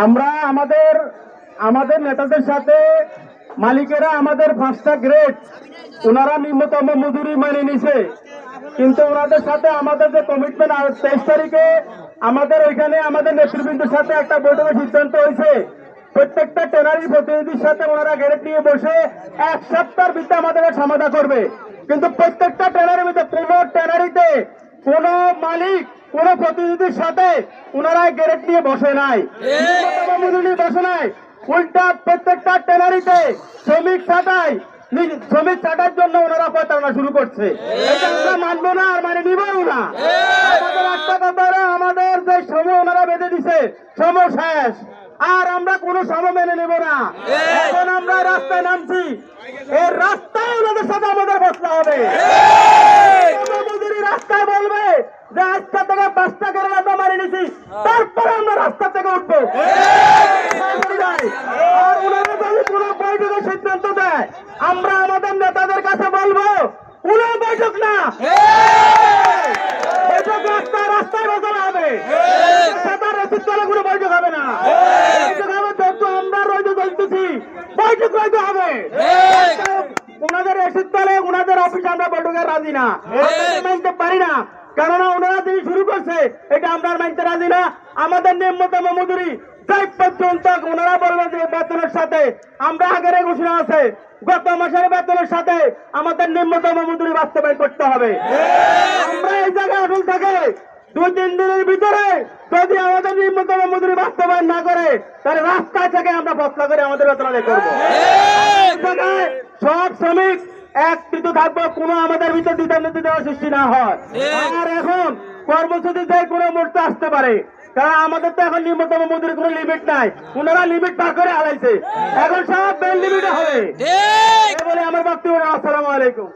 আমরা আমাদের নেতাদের সাথে মালিকেরা আমাদের 5টা গ্রেড ওনারা নিম্নতম মজুরি মেনে নিছে, কিন্তু ওনাদের সাথে আমাদের যে কমিটমেন্ট 23 তারিখে আমাদের ওইখানে আমাদের নেতৃবৃন্দের সাথে একটা বৈঠকের সিদ্ধান্ত হয়েছে প্রত্যেকটা ট্যানারি প্রতিনিধির সাথে ওনারা গ্রেড নিয়ে বসে 1 সপ্তাহের ভিতরে আমাদের সমাধান করবে। কিন্তু প্রত্যেকটা ট্যানারির মধ্যে কোন ট্যানারিতে কোন মালিক কোন প্রতিনিধির সাথে ওনারা গ্রেড নিয়ে বসে নাই, মজুরি বসে নাই। উল্টা প্রত্যেকটা ট্যানারিতে শ্রমিক ছাঁটার জন্য ওনারা প্রতারণা শুরু করছে। এটা আমরা মানবো না আর মানে নিবও না। আমাদের একটা কথা, আমাদের যে সময় ওনারা বেঁধে দিছে সময় শেষ, আর আমরা কোনো সময় মেনে নেব না। এখন আমরা রাস্তায় নামছি, এই রাস্তায় ওনাদের সাথে আমাদের বসতে হবে। রাস্তায় বলবে যে আজকে থেকে 5টা করে আমরা মারি নিছি, তারপরে আমরা রাস্তা থেকে উঠবো। আর ওনারা যদি কোনো বৈঠকের সিদ্ধান্ত দেয় আমরা আমাদের নেতাদের কাছে বলবো কোনো বৈঠক না, বৈঠক রাস্তায় বসানো হবে, কোনো বৈঠক হবে না। বৈঠক হবে যেহেতু আমরা রইতে চলতেছি, বৈঠক রইতে হবে। ওনাদের শীতকালে ওনাদের অফিসে আমরা বৈঠকে রাজি না, মানতে পারি না, কেননা ওনারা যিনি শুরু করছে এটা আমরা মানতে রাজি না। আমাদের নিম্নতম মজুরি যাই পর্যন্ত ওনারা বলবে যে বেতনের সাথে আমরা আগের ঘোষণা আছে গত মাসের বেতনের সাথে আমাদের নিম্নতম মজুরি বাস্তবায়ন করতে হবে। আমরা এই জায়গায় অটল থাকে 2-3 দিনের ভিতরে যদি আমাদের নিম্নতম মজুরি বাস্তবায়ন না করে তাহলে রাস্তায় থেকে আমরা ফসলা করে আমাদের বেতন আদায় করবো। সব শ্রমিক একত্রিত থাকবো, কোনো আমাদের ভিতর দ্বিধান্বিত সৃষ্টি না হয়। আর এখন কর্মসূচিতে কোনো মুহূর্তে আসতে পারে, কারণ আমাদের তো এখন নিম্নতম মজুরি কোনো লিমিট নাই, ওনারা লিমিট পার করে হারাইছে, এখন সব বেল লিমিটে হবে বলে আমার বক্তব্য। আসসালামু আলাইকুম।